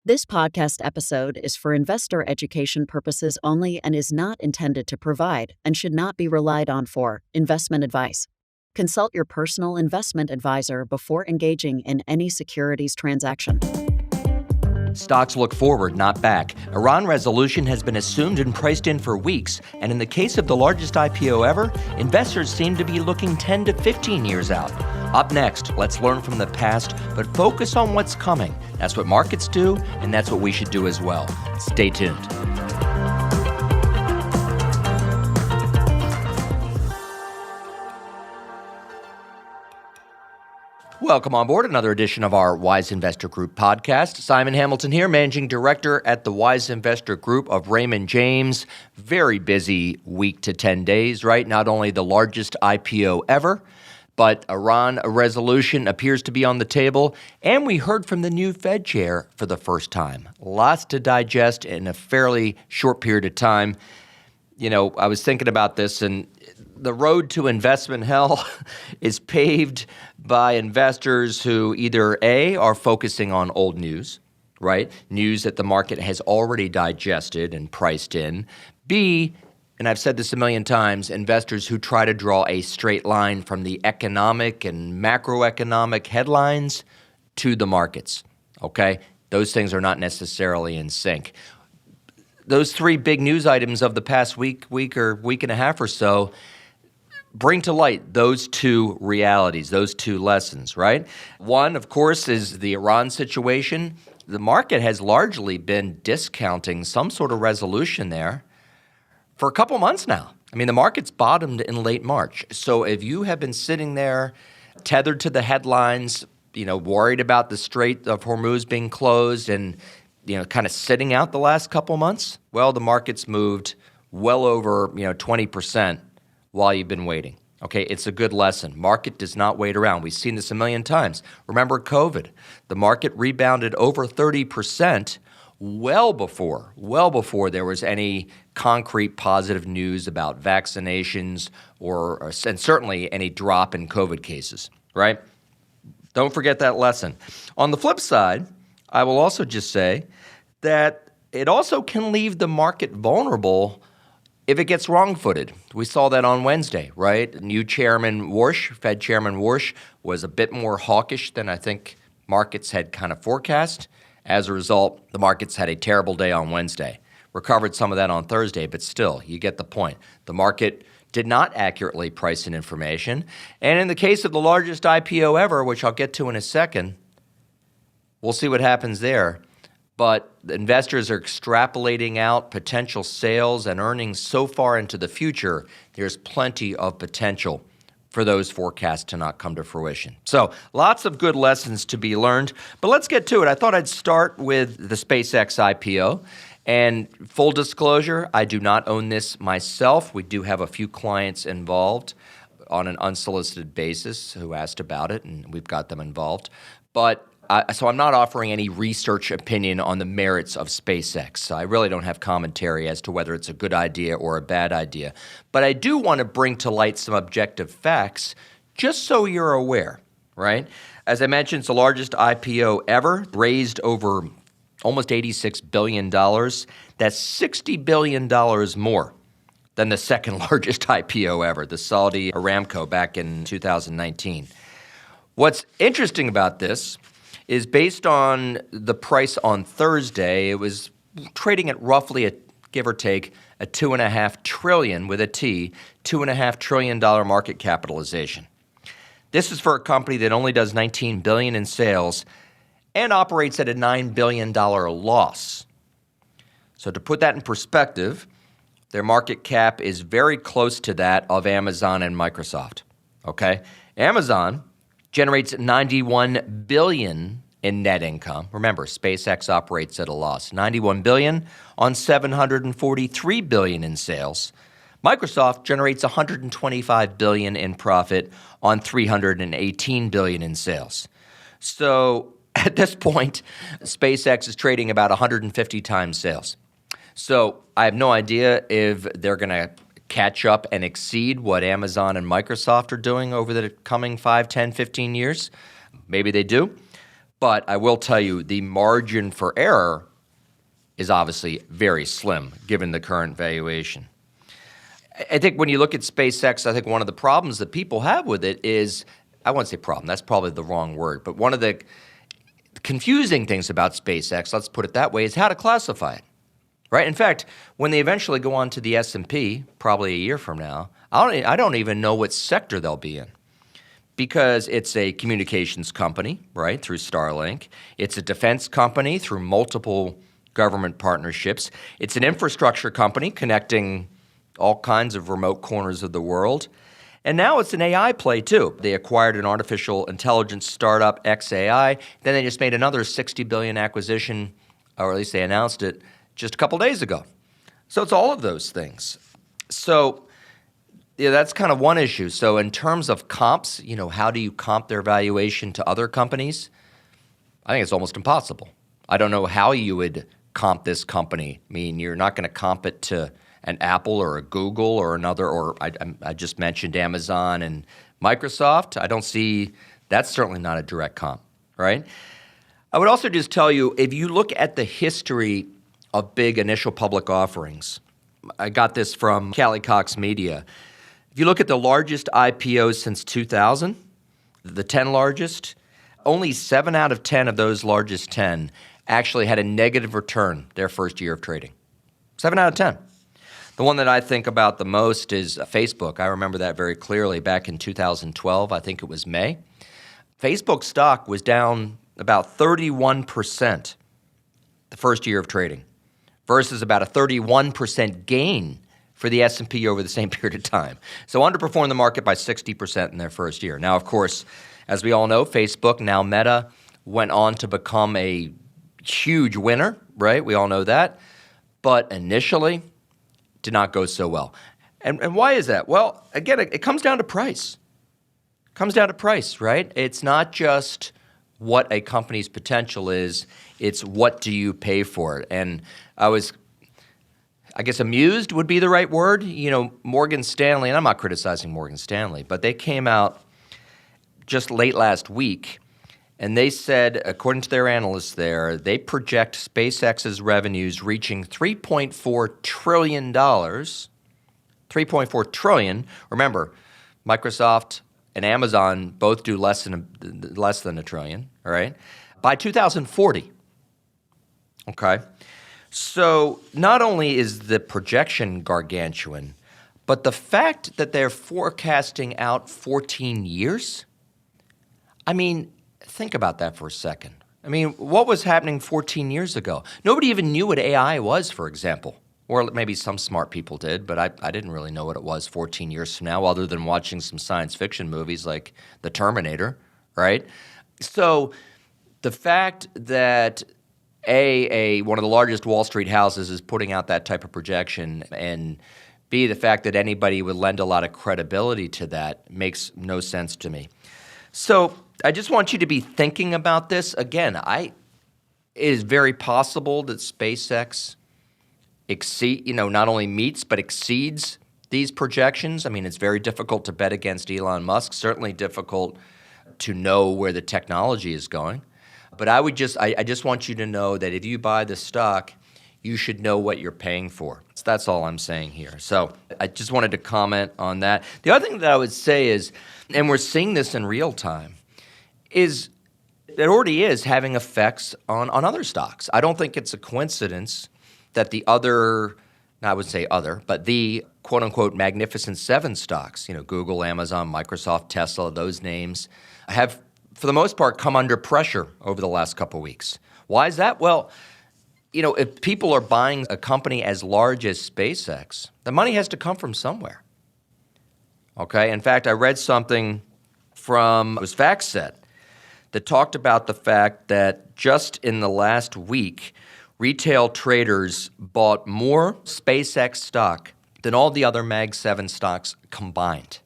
This podcast episode is for investor education purposes only and is not intended to provide and should not be relied on for investment advice. Consult your personal investment advisor before engaging in any securities transaction. Stocks look forward, not back. Iran resolution has been assumed and priced in for weeks, and in the case of the largest IPO ever, investors seem to be looking 10 to 15 years out. Up next, let's learn from the past, but focus on what's coming. That's what markets do, and that's what we should do as well. Stay tuned. Welcome on board another edition of our Wise Investor Group podcast. Simon Hamilton here, Managing Director at the Wise Investor Group of Raymond James. Very busy week to 10 days, right? Not only the largest IPO ever, but Iran resolution appears to be on the table, and we heard from the new Fed chair for the first time. Lots to digest in a fairly short period of time. You know, I was thinking about this, and the road to investment hell is paved by investors who either A, are focusing on old news, right? News that the market has already digested and priced in. B, and I've said this a million times, investors who try to draw a straight line from the economic and macroeconomic headlines to the markets, okay? Those things are not necessarily in sync. Those three big news items of the past week or week and a half or so bring to light those two realities, those two lessons, right? One, of course, is the Iran situation. The market has largely been discounting some sort of resolution there for a couple months now. I mean, the market's bottomed in late March. So if you have been sitting there tethered to the headlines, worried about the Strait of Hormuz being closed and, kind of sitting out the last couple months, well, the market's moved well over, 20% while you've been waiting. Okay, it's a good lesson. Market does not wait around. We've seen this a million times. Remember COVID. The market rebounded over 30% well before there was any concrete positive news about vaccinations and certainly any drop in COVID cases, right? Don't forget that lesson. On the flip side, I will also just say that it also can leave the market vulnerable if it gets wrong-footed. We saw that on Wednesday, right? New Chairman Warsh, Fed Chairman Warsh, was a bit more hawkish than I think markets had kind of forecast. As a result, the markets had a terrible day on Wednesday. Recovered some of that on Thursday, but still, you get the point. The market did not accurately price in information. And in the case of the largest IPO ever, which I'll get to in a second, we'll see what happens there. But the investors are extrapolating out potential sales and earnings so far into the future, there's plenty of potential for those forecasts to not come to fruition. So lots of good lessons to be learned. But let's get to it. I thought I'd start with the SpaceX IPO. And full disclosure, I do not own this myself. We do have a few clients involved on an unsolicited basis who asked about it, and we've got them involved. But so I'm not offering any research opinion on the merits of SpaceX. I really don't have commentary as to whether it's a good idea or a bad idea. But I do want to bring to light some objective facts just so you're aware, right? As I mentioned, it's the largest IPO ever, raised over almost $86 billion. That's $60 billion more than the second largest IPO ever, the Saudi Aramco back in 2019. What's interesting about this is based on the price on Thursday, it was trading at roughly, give or take, a $2.5 trillion, with a T, $2.5 trillion market capitalization. This is for a company that only does $19 billion in sales and operates at a $9 billion loss. So to put that in perspective, their market cap is very close to that of Amazon and Microsoft, okay? Amazon generates $91 billion in net income. Remember, SpaceX operates at a loss. $91 billion on $743 billion in sales. Microsoft generates $125 billion in profit on $318 billion in sales. So at this point, SpaceX is trading about 150 times sales. So I have no idea if they're going to catch up and exceed what Amazon and Microsoft are doing over the coming 5, 10, 15 years. Maybe they do. But I will tell you the margin for error is obviously very slim given the current valuation. I think when you look at SpaceX, I think one of the problems that people have with it is, I won't say problem, that's probably the wrong word, but one of the confusing things about SpaceX, let's put it that way, is how to classify it, right? In fact, when they eventually go on to the S&P, probably a year from now, I don't even know what sector they'll be in, because it's a communications company, right, through Starlink. It's a defense company through multiple government partnerships. It's an infrastructure company connecting all kinds of remote corners of the world. And now it's an AI play too. They acquired an artificial intelligence startup, XAI. Then they just made another $60 billion acquisition, or at least they announced it just a couple days ago. So it's all of those things. So yeah, that's kind of one issue. So in terms of comps, how do you comp their valuation to other companies? I think it's almost impossible. I don't know how you would comp this company. I mean, you're not going to comp it to an Apple or a Google or another, or I just mentioned Amazon and Microsoft. I don't see, that's certainly not a direct comp, right? I would also just tell you, if you look at the history of big initial public offerings, I got this from Callie Cox Media. If you look at the largest IPOs since 2000, the 10 largest, only 7 out of 10 of those largest 10 actually had a negative return their first year of trading. 7 out of 10. The one that I think about the most is Facebook. I remember that very clearly back in 2012. I think it was May. Facebook stock was down about 31% the first year of trading versus about a 31% gain for the S&P over the same period of time. So underperformed the market by 60% in their first year. Now, of course, as we all know, Facebook, now Meta, went on to become a huge winner, right? We all know that. But initially, did not go so well. And why is that? Well, again, it comes down to price. It comes down to price, right? It's not just what a company's potential is, it's what do you pay for it. And I guess amused would be the right word. Morgan Stanley, and I'm not criticizing Morgan Stanley, but they came out just late last week, and they said, according to their analysts there, they project SpaceX's revenues reaching $3.4 trillion. $3.4 trillion. Remember, Microsoft and Amazon both do less than a trillion, all right, by 2040. Okay? So not only is the projection gargantuan, but the fact that they're forecasting out 14 years, I mean, think about that for a second. I mean, what was happening 14 years ago? Nobody even knew what AI was, for example. Or maybe some smart people did, but I didn't really know what it was 14 years from now, other than watching some science fiction movies like The Terminator, right? So the fact that one of the largest Wall Street houses is putting out that type of projection, and B, the fact that anybody would lend a lot of credibility to that makes no sense to me. So I just want you to be thinking about this. Again, it is very possible that SpaceX not only meets but exceeds these projections. I mean, it's very difficult to bet against Elon Musk, certainly difficult to know where the technology is going. But I just want you to know that if you buy the stock, you should know what you're paying for. So that's all I'm saying here. So I just wanted to comment on that. The other thing that I would say is, and we're seeing this in real time, is it already is having effects on other stocks. I don't think it's a coincidence that the quote-unquote Magnificent Seven stocks, Google, Amazon, Microsoft, Tesla, those names, have, for the most part, come under pressure over the last couple of weeks. Why is that? Well, if people are buying a company as large as SpaceX, the money has to come from somewhere. Okay? In fact, I read something from, it was FactSet, that talked about the fact that just in the last week, retail traders bought more SpaceX stock than all the other Mag 7 stocks combined.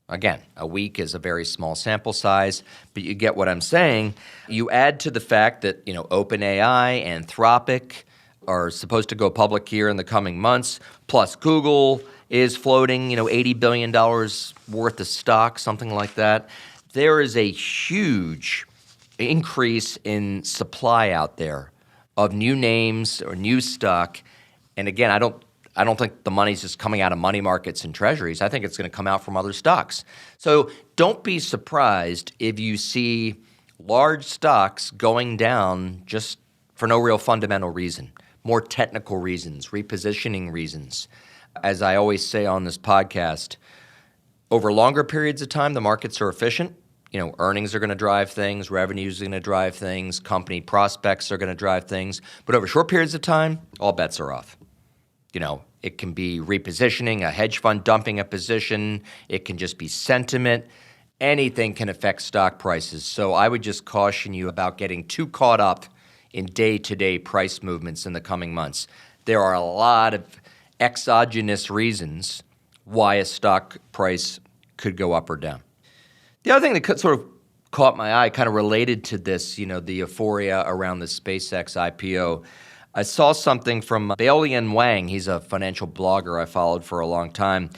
Again, a week is a very small sample size, but you get what I'm saying. You add to the fact that, OpenAI, Anthropic are supposed to go public here in the coming months, plus Google is floating, $80 billion worth of stock, something like that. There is a huge increase in supply out there of new names or new stock. And again, I don't think the money's just coming out of money markets and treasuries. I think it's going to come out from other stocks. So don't be surprised if you see large stocks going down just for no real fundamental reason, more technical reasons, repositioning reasons. As I always say on this podcast, over longer periods of time, the markets are efficient. Earnings are going to drive things, revenues are going to drive things, company prospects are going to drive things. But over short periods of time, all bets are off. It can be repositioning, a hedge fund dumping a position. It can just be sentiment. Anything can affect stock prices. So I would just caution you about getting too caught up in day-to-day price movements in the coming months. There are a lot of exogenous reasons why a stock price could go up or down. The other thing that sort of caught my eye, kind of related to this, the euphoria around the SPCX IPO, I saw something from Bailey Wang. He's a financial blogger I followed for a long time.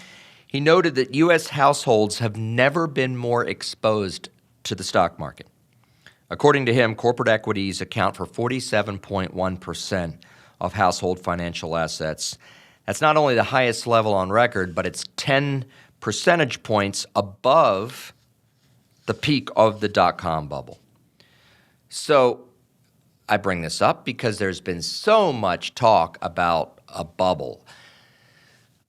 He noted that U.S. households have never been more exposed to the stock market. According to him, corporate equities account for 47.1% of household financial assets. That's not only the highest level on record, but it's 10 percentage points above the peak of the dot-com bubble. So I bring this up because there's been so much talk about a bubble.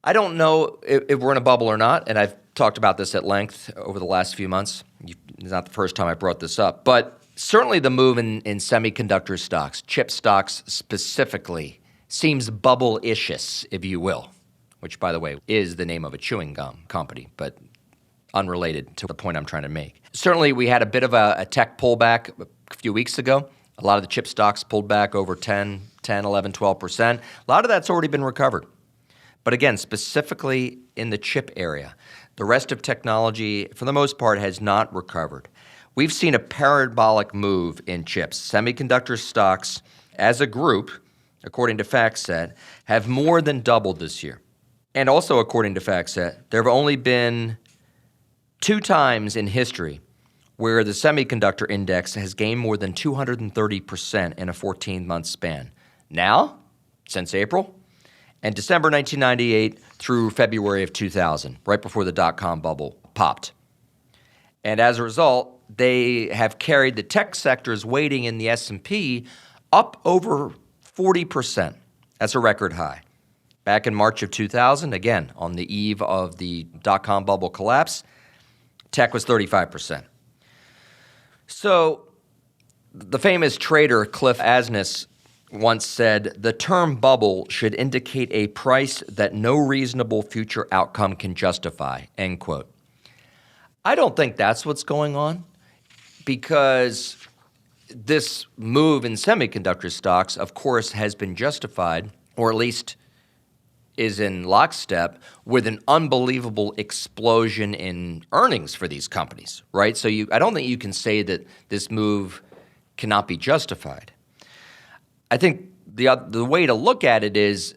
I don't know if we're in a bubble or not, and I've talked about this at length over the last few months. It's not the first time I brought this up, but certainly the move in semiconductor stocks, chip stocks specifically, seems bubble-ishous, if you will, which, by the way, is the name of a chewing gum company, but unrelated to the point I'm trying to make. Certainly, we had a bit of a tech pullback a few weeks ago. A lot of the chip stocks pulled back over 10, 11, 12%. A lot of that's already been recovered. But again, specifically in the chip area, the rest of technology, for the most part, has not recovered. We've seen a parabolic move in chips. Semiconductor stocks, as a group, according to FactSet, have more than doubled this year. And also, according to FactSet, there have only been 2 times in history where the semiconductor index has gained more than 230% in a 14-month span. Now, since April, and December 1998 through February of 2000, right before the dot-com bubble popped. And as a result, they have carried the tech sector's weighting in the S&P up over 40%. That's a record high. Back in March of 2000, again, on the eve of the dot-com bubble collapse, tech was 35%. So the famous trader Cliff Asness once said, "The term bubble should indicate a price that no reasonable future outcome can justify," end quote. I don't think that's what's going on, because this move in semiconductor stocks, of course, has been justified, or at least is in lockstep with an unbelievable explosion in earnings for these companies, right? So I don't think you can say that this move cannot be justified. I think the way to look at it is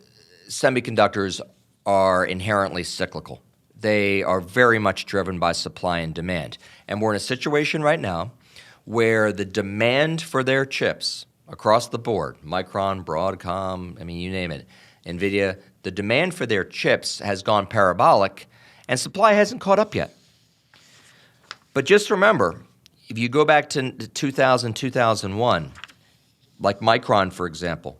semiconductors are inherently cyclical. They are very much driven by supply and demand. And we're in a situation right now where the demand for their chips across the board, Micron, Broadcom, you name it, NVIDIA, the demand for their chips has gone parabolic, and supply hasn't caught up yet. But just remember, if you go back to 2000, 2001, like Micron, for example,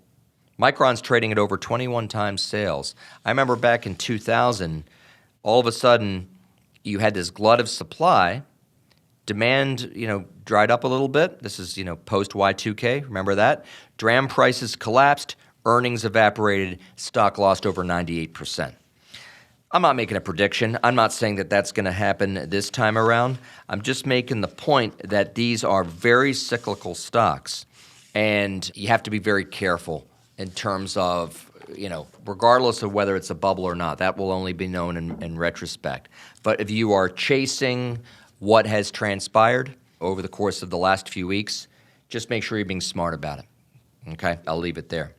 Micron's trading at over 21 times sales. I remember back in 2000, all of a sudden, you had this glut of supply. Demand, dried up a little bit. This is, post Y2K. Remember that? DRAM prices collapsed. Earnings evaporated. Stock lost over 98%. I'm not making a prediction. I'm not saying that that's going to happen this time around. I'm just making the point that these are very cyclical stocks, and you have to be very careful in terms of, regardless of whether it's a bubble or not. That will only be known in retrospect. But if you are chasing what has transpired over the course of the last few weeks, just make sure you're being smart about it. Okay? I'll leave it there.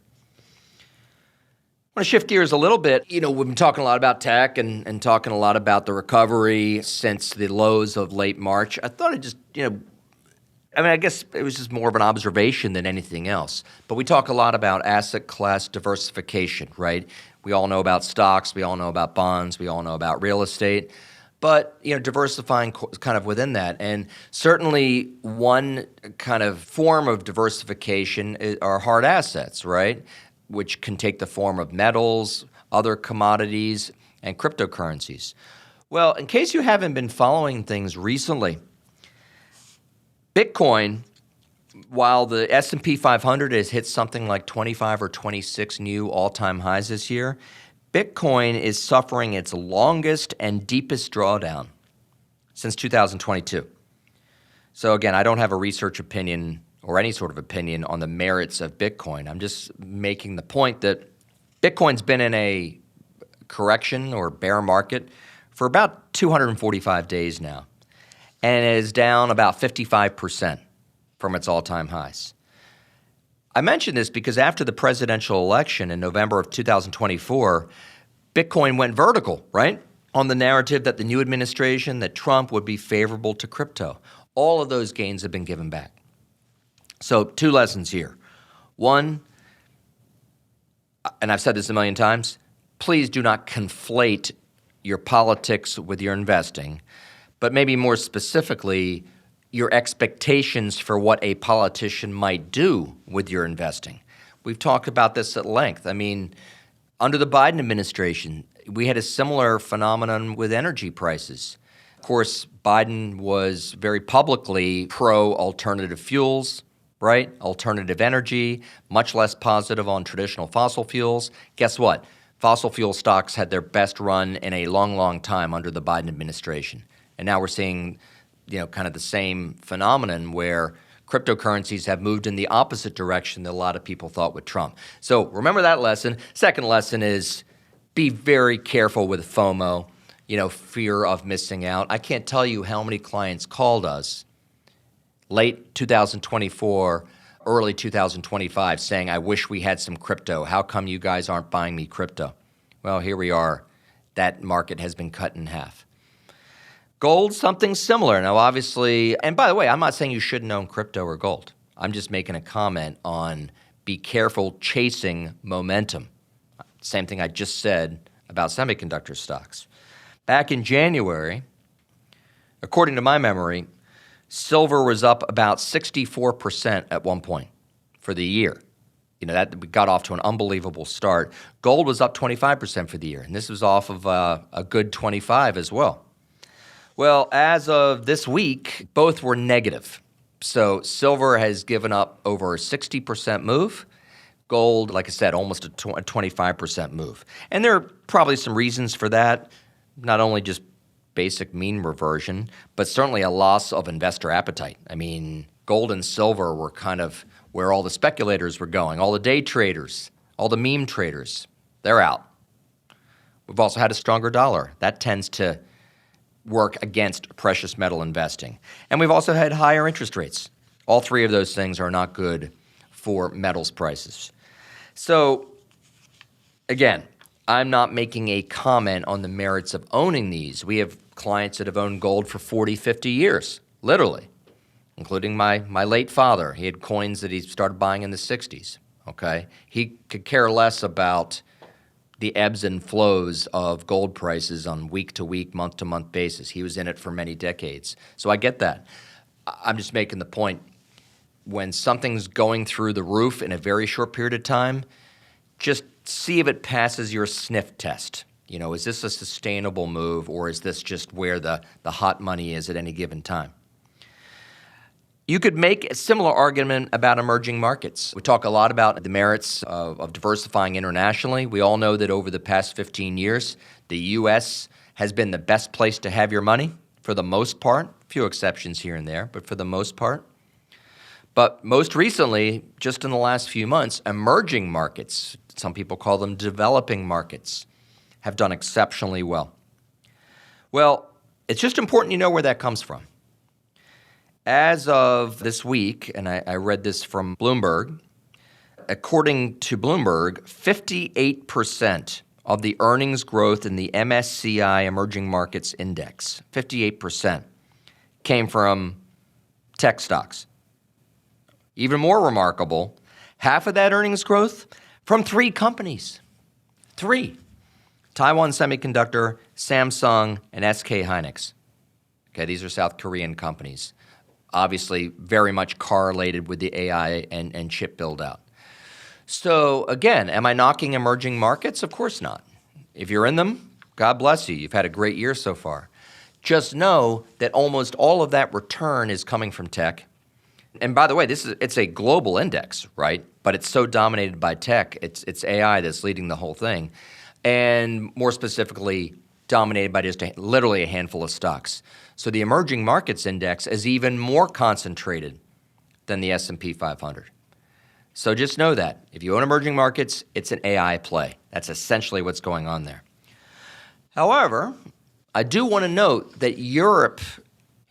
I want to shift gears a little bit. We've been talking a lot about tech and talking a lot about the recovery since the lows of late March. I thought I'd just, I mean, I guess it was just more of an observation than anything else. But we talk a lot about asset class diversification, right? We all know about stocks. We all know about bonds. We all know about real estate. But, diversifying kind of within that. And certainly one kind of form of diversification are hard assets, right? Which can take the form of metals, other commodities, and cryptocurrencies. Well, in case you haven't been following things recently, Bitcoin, while the S&P 500 has hit something like 25 or 26 new all-time highs this year, Bitcoin is suffering its longest and deepest drawdown since 2022. So again, I don't have a research opinion or any sort of opinion on the merits of Bitcoin. I'm just making the point that Bitcoin's been in a correction or bear market for about 245 days now, and it is down about 55% from its all-time highs. I mention this because after the presidential election in November of 2024, Bitcoin went vertical, right? On the narrative that the new administration, that Trump would be favorable to crypto. All of those gains have been given back. So 2 lessons here. One, and I've said this a million times, please do not conflate your politics with your investing, but maybe more specifically, your expectations for what a politician might do with your investing. We've talked about this at length. I mean, under the Biden administration, we had a similar phenomenon with energy prices. Of course, Biden was very publicly pro-alternative fuels, right? Alternative energy, much less positive on traditional fossil fuels. Guess what? Fossil fuel stocks had their best run in a long, long time under the Biden administration. And now we're seeing kind of the same phenomenon where cryptocurrencies have moved in the opposite direction that a lot of people thought with Trump. So remember that lesson. Second lesson is be very careful with FOMO, fear of missing out. I can't tell you how many clients called us late 2024, early 2025 saying, I wish we had some crypto. How come you guys aren't buying me crypto? Well, here we are. That market has been cut in half. Gold, something similar. Now, obviously, and by the way, I'm not saying you shouldn't own crypto or gold. I'm just making a comment on be careful chasing momentum. Same thing I just said about semiconductor stocks. Back in January, according to my memory, silver was up about 64% at one point for the year. That we got off to an unbelievable start. Gold was up 25% for the year, and this was off of a good 25 as well. Well, as of this week, both were negative. So silver has given up over a 60% move. Gold, like I said, almost a 25% move. And there are probably some reasons for that, not only just basic mean reversion, but certainly a loss of investor appetite. I mean, gold and silver were kind of where all the speculators were going, all the day traders, all the meme traders, they're out. We've also had a stronger dollar. That tends to work against precious metal investing. And we've also had higher interest rates. All three of those things are not good for metals prices. So, again, I'm not making a comment on the merits of owning these. We have clients that have owned gold for 40, 50 years, literally, including my late father. He had coins that he started buying in the 60s, okay? He could care less about the ebbs and flows of gold prices on week-to-week, month-to-month basis. He was in it for many decades. So I get that. I'm just making the point, when something's going through the roof in a very short period of time, just see if it passes your sniff test. Is this a sustainable move, or is this just where the hot money is at any given time? You could make a similar argument about emerging markets. We talk a lot about the merits of diversifying internationally. We all know that over the past 15 years, the U.S. has been the best place to have your money for the most part. A few exceptions here and there, but for the most part. But most recently, just in the last few months, emerging markets, some people call them developing markets, have done exceptionally well. Well, it's just important you know where that comes from. As of this week, and I read this from Bloomberg, according to Bloomberg, 58% of the earnings growth in the MSCI Emerging Markets Index, 58%, came from tech stocks. Even more remarkable, half of that earnings growth from 3 companies. 3. Taiwan Semiconductor, Samsung, and SK Hynix. Okay, these are South Korean companies. Obviously, very much correlated with the AI and chip build-out. So again, am I knocking emerging markets? Of course not. If you're in them, God bless you. You've had a great year so far. Just know that almost all of that return is coming from tech. And by the way, it's a global index, right? But it's so dominated by tech. It's AI that's leading the whole thing. And more specifically, dominated by just literally a handful of stocks. So the emerging markets index is even more concentrated than the S&P 500. So just know that. If you own emerging markets, it's an AI play. That's essentially what's going on there. However, I do want to note that Europe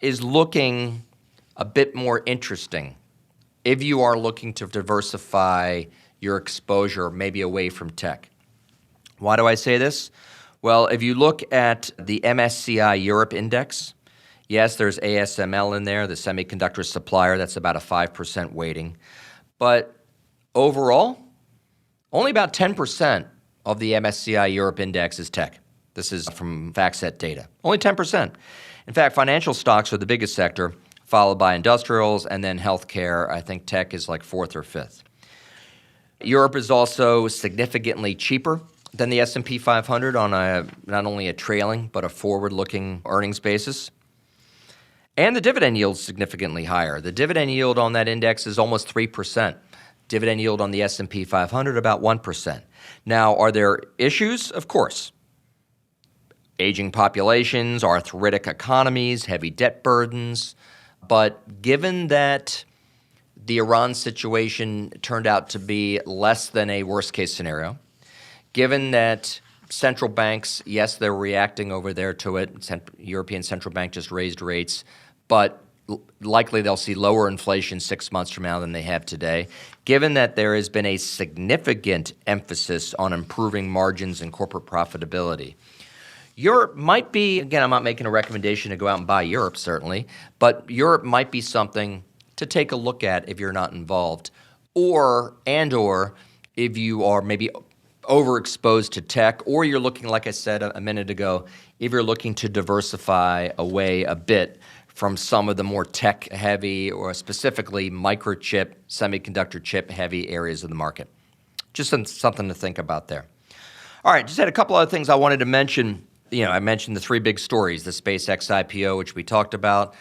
is looking a bit more interesting if you are looking to diversify your exposure maybe away from tech. Why do I say this? Well, if you look at the MSCI Europe Index, yes, there's ASML in there, the semiconductor supplier, that's about a 5% weighting. But overall, only about 10% of the MSCI Europe Index is tech. This is from FactSet data. Only 10%. In fact, financial stocks are the biggest sector, followed by industrials, and then healthcare. I think tech is like 4th or 5th. Europe is also significantly cheaper than the S&P 500 on not only a trailing but a forward-looking earnings basis. And the dividend yield is significantly higher. The dividend yield on that index is almost 3%. Dividend yield on the S&P 500 about 1%. Now, are there issues? Of course. Aging populations, arthritic economies, heavy debt burdens. But given that the Iran situation turned out to be less than a worst-case scenario, given that central banks, yes, they're reacting over there to it. European Central Bank just raised rates, but likely they'll see lower inflation 6 months from now than they have today. Given that there has been a significant emphasis on improving margins and corporate profitability, Europe might be, again, I'm not making a recommendation to go out and buy Europe, certainly, but Europe might be something to take a look at if you're not involved, or if you are maybe overexposed to tech, or you're looking, like I said a minute ago, if you're looking to diversify away a bit from some of the more tech-heavy or specifically microchip, semiconductor chip-heavy areas of the market. Just something to think about there. All right, just had a couple other things I wanted to mention. I mentioned the 3 big stories, the SpaceX IPO, which we talked about.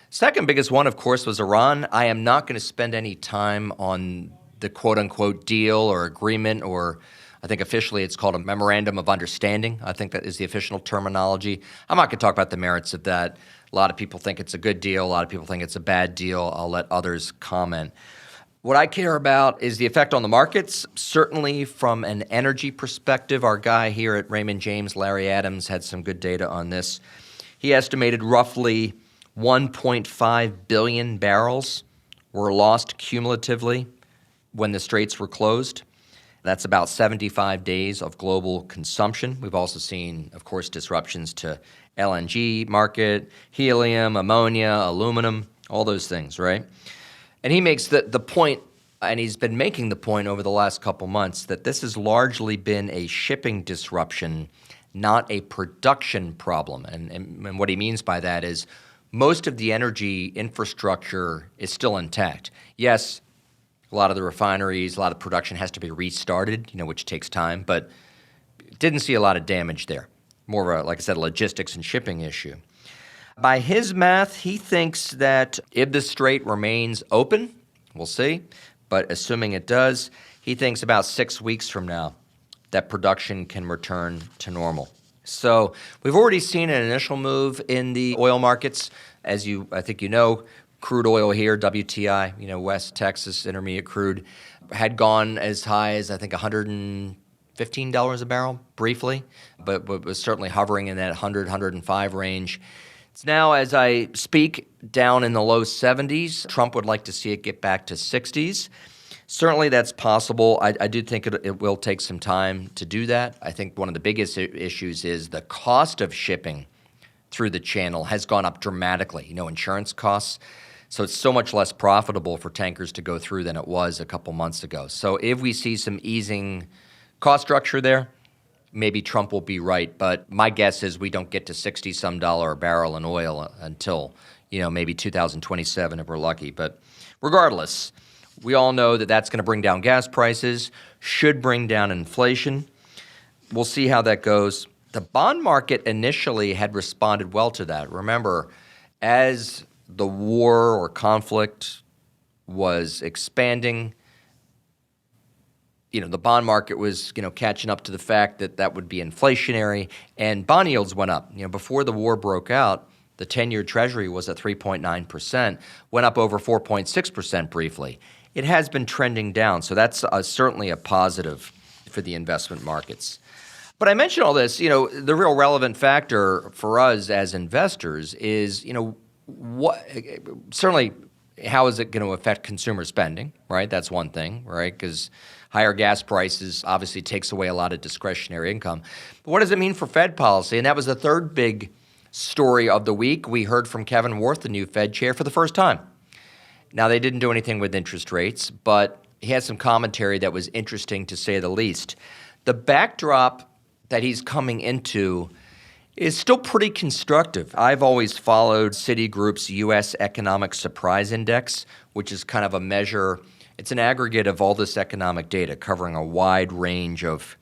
Second biggest one, of course, was Iran. I am not going to spend any time on the quote-unquote deal or agreement, or I think officially it's called a memorandum of understanding. I think that is the official terminology. I'm not going to talk about the merits of that. A lot of people think it's a good deal. A lot of people think it's a bad deal. I'll let others comment. What I care about is the effect on the markets. Certainly from an energy perspective, our guy here at Raymond James, Larry Adams, had some good data on this. He estimated roughly 1.5 billion barrels were lost cumulatively when the straits were closed. That's about 75 days of global consumption. We've also seen, of course, disruptions to LNG market, helium, ammonia, aluminum, all those things, right? And he makes the point, and he's been making the point over the last couple months, that this has largely been a shipping disruption, not a production problem. And what he means by that is most of the energy infrastructure is still intact. Yes, a lot of the refineries, a lot of production has to be restarted, which takes time, but didn't see a lot of damage there. More of a, like I said, a logistics and shipping issue. By his math, he thinks that if the strait remains open, we'll see, but assuming it does, he thinks about 6 weeks from now that production can return to normal. So we've already seen an initial move in the oil markets. As I think you know, crude oil here, WTI, West Texas Intermediate crude, had gone as high as, I think, $115 a barrel briefly, but was certainly hovering in that 100, 105 range. It's now, as I speak, down in the low 70s. Trump would like to see it get back to 60s. Certainly that's possible. I do think it will take some time to do that. I think one of the biggest issues is the cost of shipping through the channel has gone up dramatically. Insurance costs. So it's so much less profitable for tankers to go through than it was a couple months ago. So if we see some easing cost structure there, maybe Trump will be right. But my guess is we don't get to $60-some a barrel in oil until, maybe 2027 if we're lucky. But regardless, we all know that that's going to bring down gas prices, should bring down inflation. We'll see how that goes. The bond market initially had responded well to that. Remember, as the war or conflict was expanding, the bond market was, catching up to the fact that that would be inflationary, and bond yields went up. Before the war broke out, the 10-year Treasury was at 3.9%, went up over 4.6% briefly. It has been trending down, so that's certainly a positive for the investment markets. But I mention all this, the real relevant factor for us as investors is, certainly how is it going to affect consumer spending, right? That's one thing, right? Because higher gas prices obviously takes away a lot of discretionary income. But what does it mean for Fed policy? And that was the third big story of the week. We heard from Kevin Worth, the new Fed chair, for the first time. Now, they didn't do anything with interest rates, but he had some commentary that was interesting to say the least. The backdrop that he's coming into is still pretty constructive. I've always followed Citigroup's U.S. Economic Surprise Index, which is kind of a measure. It's an aggregate of all this economic data covering a wide range of,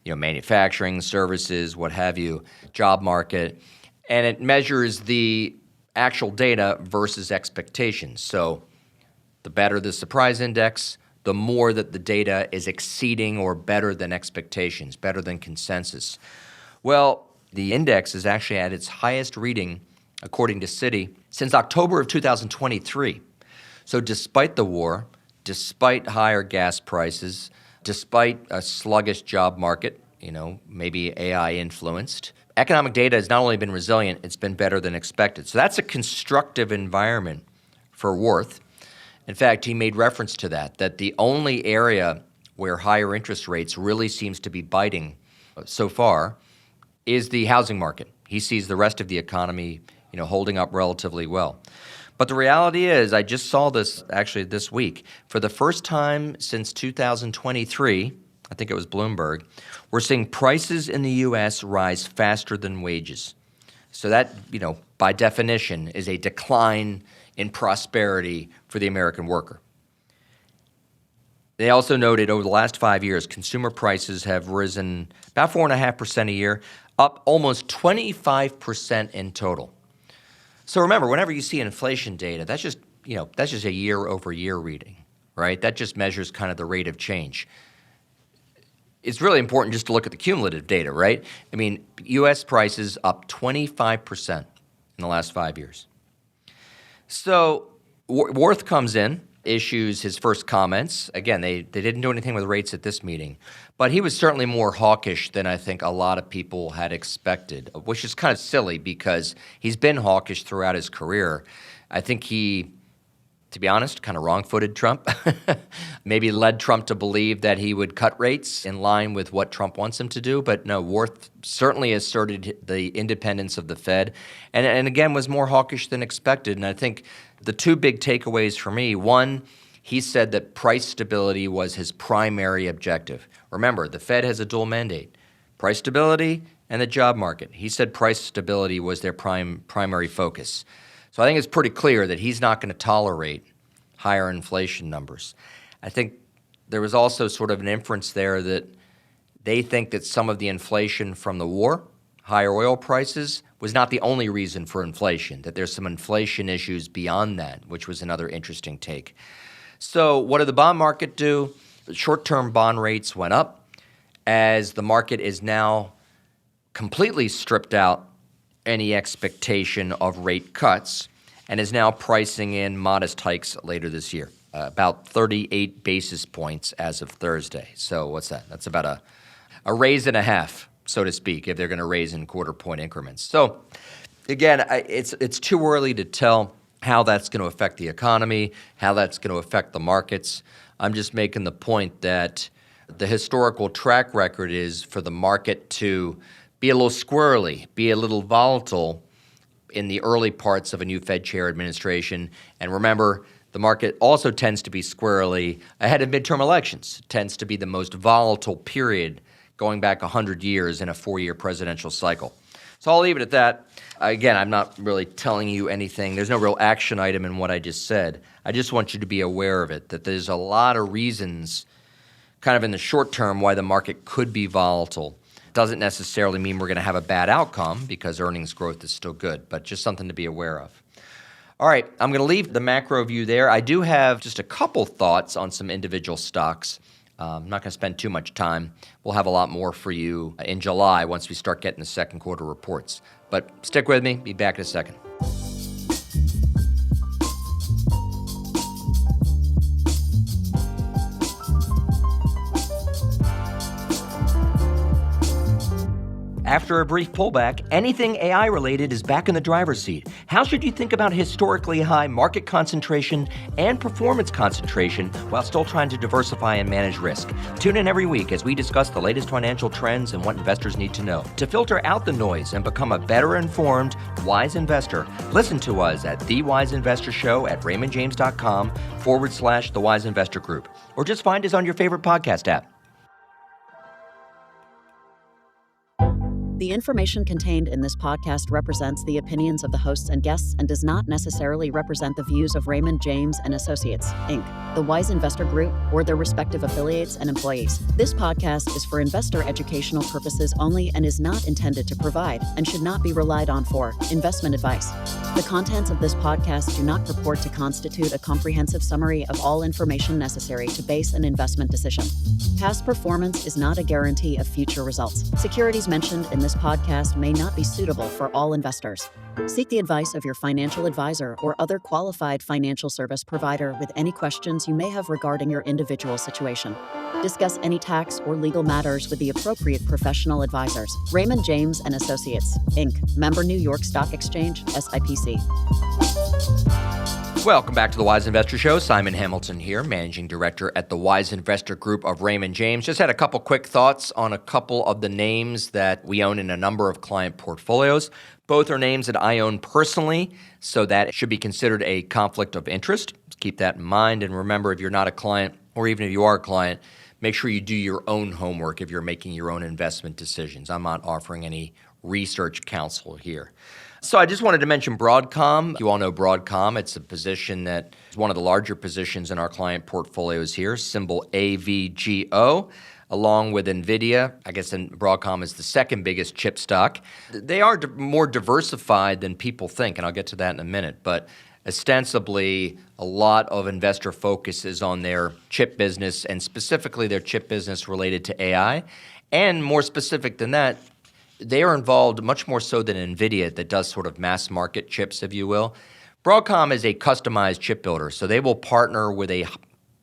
manufacturing, services, what have you, job market, and it measures the actual data versus expectations. So the better the surprise index, the more that the data is exceeding or better than expectations, better than consensus. Well, the index is actually at its highest reading, according to Citi, since October of 2023. So despite the war, despite higher gas prices, despite a sluggish job market, maybe AI influenced, economic data has not only been resilient, it's been better than expected. So that's a constructive environment for Worth. In fact, he made reference to that the only area where higher interest rates really seems to be biting so far is the housing market. He sees the rest of the economy, holding up relatively well. But the reality is, I just saw this actually this week, for the first time since 2023, I think it was Bloomberg, we're seeing prices in the U.S. rise faster than wages. So that, by definition, is a decline in prosperity for the American worker. They also noted over the last 5 years, consumer prices have risen about 4.5% a year, up almost 25% in total. So remember, whenever you see inflation data, that's just a year-over-year reading, right? That just measures kind of the rate of change. It's really important just to look at the cumulative data, right? I mean, U.S. prices up 25% in the last 5 years. So Worth comes in, issues his first comments. Again, they didn't do anything with rates at this meeting, but he was certainly more hawkish than I think a lot of people had expected, which is kind of silly because he's been hawkish throughout his career. I think he, to be honest, kind of wrong-footed Trump, maybe led Trump to believe that he would cut rates in line with what Trump wants him to do. But no, Worth certainly asserted the independence of the Fed and again was more hawkish than expected. And I think the two big takeaways for me, one, he said that price stability was his primary objective. Remember, the Fed has a dual mandate, price stability and the job market. He said price stability was their primary focus. So I think it's pretty clear that he's not going to tolerate higher inflation numbers. I think there was also sort of an inference there that they think that some of the inflation from the war, higher oil prices, was not the only reason for inflation, that there's some inflation issues beyond that, which was another interesting take. So what did the bond market do? Short-term bond rates went up as the market is now completely stripped out any expectation of rate cuts and is now pricing in modest hikes later this year, about 38 basis points as of Thursday. So what's that? That's about a raise and a half, so to speak, if they're going to raise in quarter-point increments. So again, it's too early to tell how that's going to affect the economy, how that's going to affect the markets. I'm just making the point that the historical track record is for the market to be a little squirrely, be a little volatile in the early parts of a new Fed chair administration. And remember, the market also tends to be squarely ahead of midterm elections. It tends to be the most volatile period going back 100 years in a 4-year presidential cycle. So I'll leave it at that. Again, I'm not really telling you anything. There's no real action item in what I just said. I just want you to be aware of it, that there's a lot of reasons kind of in the short term why the market could be volatile. Doesn't necessarily mean we're going to have a bad outcome because earnings growth is still good, but just something to be aware of. All right, I'm going to leave the macro view there. I do have just a couple thoughts on some individual stocks. I'm not going to spend too much time. We'll have a lot more for you in July once we start getting the second quarter reports. But stick with me. Be back in a second. After a brief pullback, anything AI-related is back in the driver's seat. How should you think about historically high market concentration and performance concentration while still trying to diversify and manage risk? Tune in every week as we discuss the latest financial trends and what investors need to know. To filter out the noise and become a better informed, wise investor, listen to us at The Wise Investor Show at raymondjames.com/The Wise Investor Group. Or just find us on your favorite podcast app. The information contained in this podcast represents the opinions of the hosts and guests and does not necessarily represent the views of Raymond James and Associates, Inc., the Wise Investor Group, or their respective affiliates and employees. This podcast is for investor educational purposes only and is not intended to provide and should not be relied on for investment advice. The contents of this podcast do not purport to constitute a comprehensive summary of all information necessary to base an investment decision. Past performance is not a guarantee of future results. Securities mentioned in this podcast may not be suitable for all investors. Seek the advice of your financial advisor or other qualified financial service provider with any questions you may have regarding your individual situation. Discuss any tax or legal matters with the appropriate professional advisors. Raymond James and Associates, Inc., member New York Stock Exchange, SIPC. Welcome back to the Wise Investor Show. Simon Hamilton here, Managing Director at the Wise Investor Group of Raymond James. Just had a couple quick thoughts on a couple of the names that we own in a number of client portfolios. Both are names that I own personally, so that should be considered a conflict of interest. Just keep that in mind. And remember, if you're not a client, or even if you are a client, make sure you do your own homework if you're making your own investment decisions. I'm not offering any research counsel here. So I just wanted to mention Broadcom. You all know Broadcom. It's a position that is one of the larger positions in our client portfolios here, symbol AVGO, along with NVIDIA. I guess Broadcom is the second biggest chip stock. They are more diversified than people think, and I'll get to that in a minute. But ostensibly, a lot of investor focus is on their chip business, and specifically their chip business related to AI. And more specific than that, they are involved much more so than NVIDIA that does sort of mass market chips, if you will. Broadcom is a customized chip builder, so they will partner with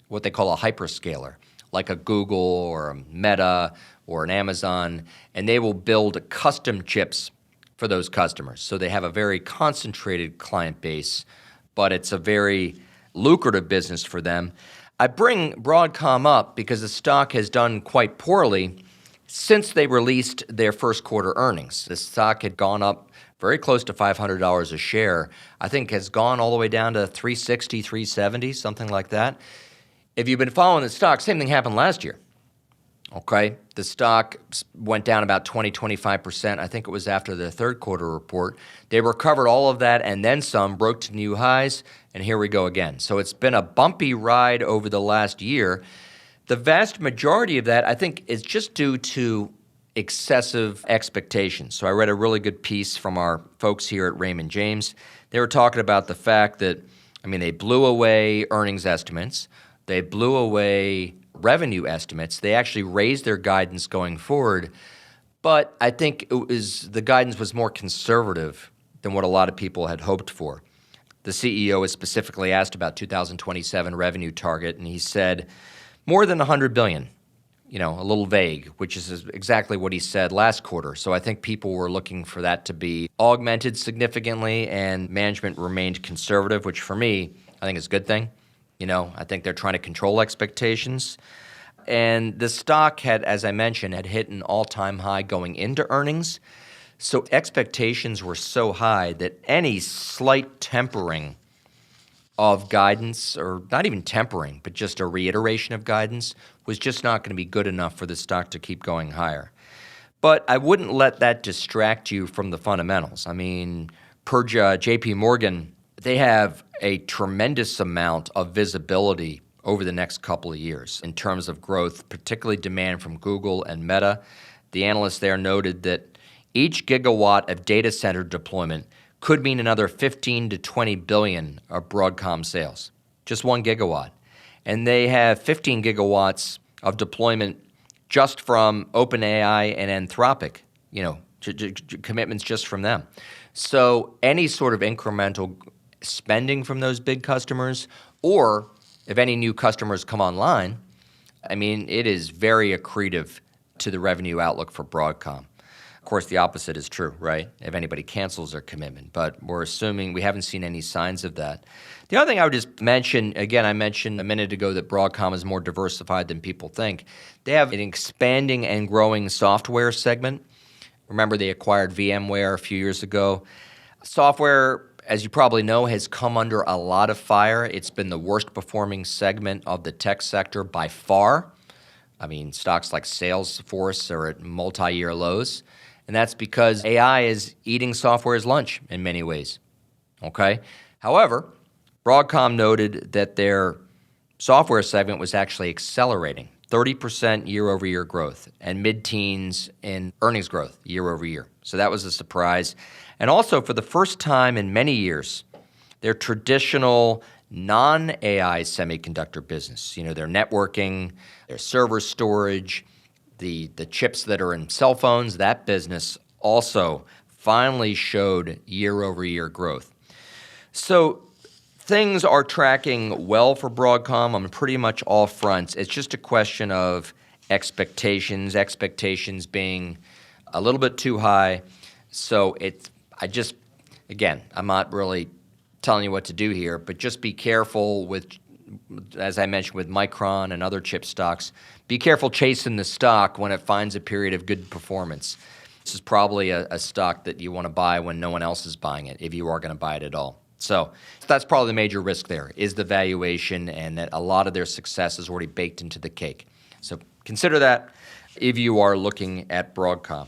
what they call a hyperscaler, like a Google or a Meta or an Amazon, and they will build custom chips for those customers. So they have a very concentrated client base, but it's a very lucrative business for them. I bring Broadcom up because the stock has done quite poorly since they released their first quarter earnings. The stock had gone up very close to $500 a share. I think has gone all the way down to $360, $370, something like that. If you've been following the stock, same thing happened last year. Okay, the stock went down about 20, 25%. I think it was after the third quarter report. They recovered all of that and then some, broke to new highs, and here we go again. So it's been a bumpy ride over the last year. The vast majority of that, I think, is just due to excessive expectations. So I read a really good piece from our folks here at Raymond James. They were talking about the fact that, they blew away earnings estimates. They blew away revenue estimates. They actually raised their guidance going forward. But I think the guidance was more conservative than what a lot of people had hoped for. The CEO was specifically asked about 2027 revenue target, and he said, more than $100 billion, a little vague, which is exactly what he said last quarter. So I think people were looking for that to be augmented significantly, and management remained conservative, which for me, I think is a good thing. I think they're trying to control expectations. And the stock had, as I mentioned, hit an all-time high going into earnings. So expectations were so high that any slight tempering of guidance, or not even tempering, but just a reiteration of guidance, was just not going to be good enough for the stock to keep going higher. But I wouldn't let that distract you from the fundamentals. I mean, per JP Morgan, they have a tremendous amount of visibility over the next couple of years in terms of growth, particularly demand from Google and Meta. The analyst there noted that each gigawatt of data center deployment could mean another 15 to 20 billion of Broadcom sales, just 1 gigawatt. And they have 15 gigawatts of deployment just from OpenAI and Anthropic, commitments just from them. So any sort of incremental spending from those big customers, or if any new customers come online, I mean, it is very accretive to the revenue outlook for Broadcom. Of course, the opposite is true, right? If anybody cancels their commitment, but we're assuming we haven't seen any signs of that. The other thing I would just mention, again, I mentioned a minute ago that Broadcom is more diversified than people think. They have an expanding and growing software segment. Remember, they acquired VMware a few years ago. Software, as you probably know, has come under a lot of fire. It's been the worst performing segment of the tech sector by far. I mean, stocks like Salesforce are at multi-year lows. And that's because AI is eating software's lunch in many ways, okay? However, Broadcom noted that their software segment was actually accelerating, 30% year-over-year growth and mid-teens in earnings growth year-over-year. So that was a surprise. And also, for the first time in many years, their traditional non-AI semiconductor business, their networking, their server storage, the chips that are in cell phones, that business also finally showed year-over-year growth. So things are tracking well for Broadcom on pretty much all fronts. It's just a question of expectations being a little bit too high. So I'm not really telling you what to do here, but just be careful with, as I mentioned, with Micron and other chip stocks. Be careful chasing the stock when it finds a period of good performance. This is probably a stock that you want to buy when no one else is buying it, if you are going to buy it at all. So that's probably the major risk there, is the valuation, and that a lot of their success is already baked into the cake. So consider that if you are looking at Broadcom.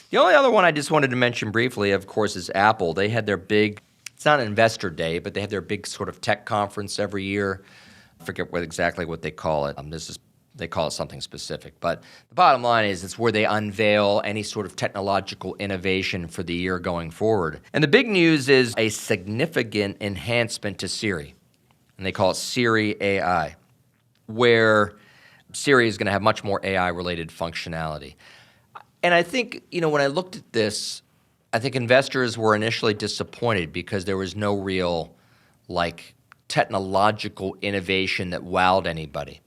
The only other one I just wanted to mention briefly, of course, is Apple. They had their big, it's not an investor day, but they have their big sort of tech conference every year. I forget exactly what they call it. They call it something specific. But the bottom line is it's where they unveil any sort of technological innovation for the year going forward. And the big news is a significant enhancement to Siri. And they call it Siri AI, where Siri is going to have much more AI-related functionality. And I think, when I looked at this, I think investors were initially disappointed because there was no real, technological innovation that wowed anybody.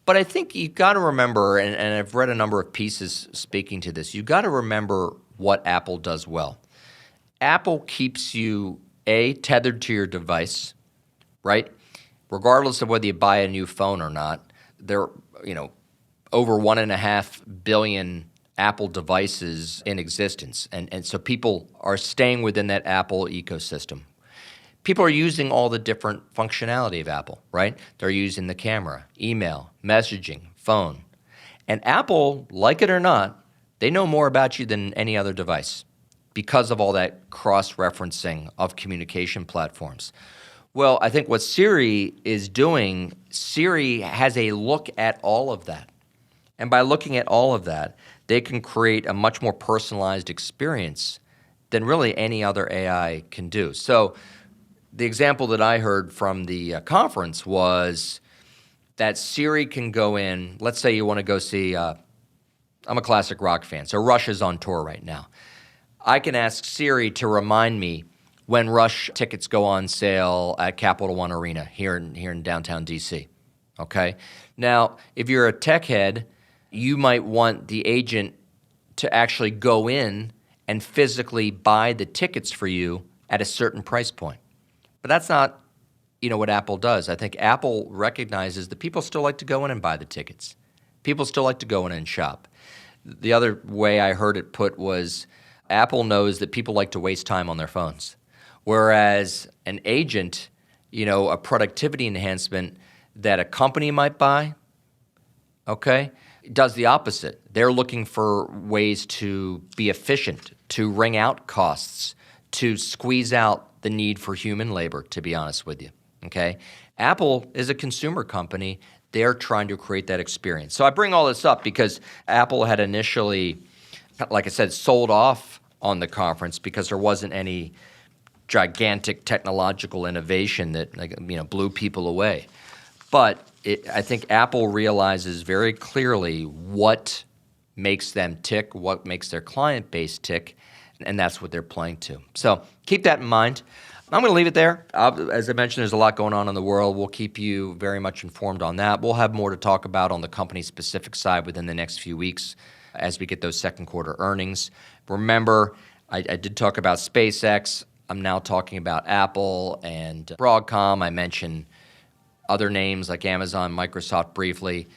But I think you've got to remember, and I've read a number of pieces speaking to this, you've got to remember what Apple does well. Apple keeps you, tethered to your device, right? Regardless of whether you buy a new phone or not. There are, over 1.5 billion Apple devices in existence. And so people are staying within that Apple ecosystem. People are using all the different functionality of Apple, right? They're using the camera, email, messaging, phone. And Apple, like it or not, they know more about you than any other device because of all that cross-referencing of communication platforms. Well, I think what Siri is doing, Siri has a look at all of that. And by looking at all of that, they can create a much more personalized experience than really any other AI can do. So the example that I heard from the conference was that Siri can go in, let's say you want to go see, I'm a classic rock fan, so Rush is on tour right now. I can ask Siri to remind me when Rush tickets go on sale at Capital One Arena here in downtown D.C., okay? Now, if you're a tech head, you might want the agent to actually go in and physically buy the tickets for you at a certain price point. But that's not, what Apple does. I think Apple recognizes that people still like to go in and buy the tickets. People still like to go in and shop. The other way I heard it put was Apple knows that people like to waste time on their phones. Whereas an agent, a productivity enhancement that a company might buy, okay, does the opposite. They're looking for ways to be efficient, to wring out costs, to squeeze out the need for human labor, to be honest with you, okay? Apple is a consumer company. They're trying to create that experience. So I bring all this up because Apple had initially, like I said, sold off on the conference because there wasn't any gigantic technological innovation that blew people away. But I think Apple realizes very clearly what makes them tick, what makes their client base tick, and that's what they're playing to. So keep that in mind. I'm going to leave it there. As I mentioned, there's a lot going on in the world. We'll keep you very much informed on that. We'll have more to talk about on the company-specific side within the next few weeks as we get those second quarter earnings. Remember, I did talk about SpaceX. I'm now talking about Apple and Broadcom. I mentioned other names like Amazon, Microsoft briefly.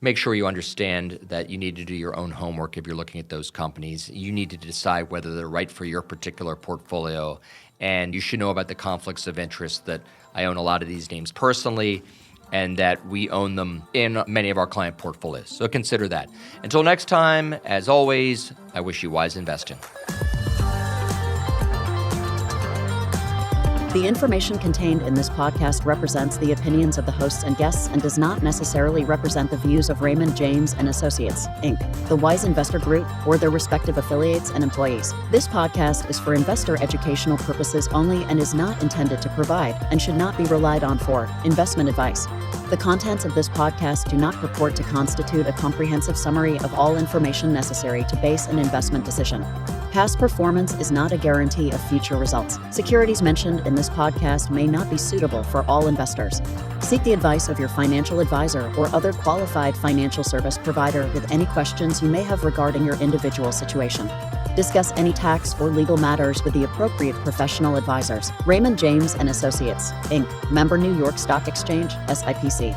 Make sure you understand that you need to do your own homework if you're looking at those companies. You need to decide whether they're right for your particular portfolio. And you should know about the conflicts of interest that I own a lot of these names personally and that we own them in many of our client portfolios. So consider that. Until next time, as always, I wish you wise investing. The information contained in this podcast represents the opinions of the hosts and guests and does not necessarily represent the views of Raymond James and Associates, Inc., the Wise Investor Group, or their respective affiliates and employees. This podcast is for investor educational purposes only and is not intended to provide and should not be relied on for investment advice. The contents of this podcast do not purport to constitute a comprehensive summary of all information necessary to base an investment decision. Past performance is not a guarantee of future results. Securities mentioned in this podcast may not be suitable for all investors. Seek the advice of your financial advisor or other qualified financial service provider with any questions you may have regarding your individual situation. Discuss any tax or legal matters with the appropriate professional advisors. Raymond James and Associates, Inc., member New York Stock Exchange, SIPC.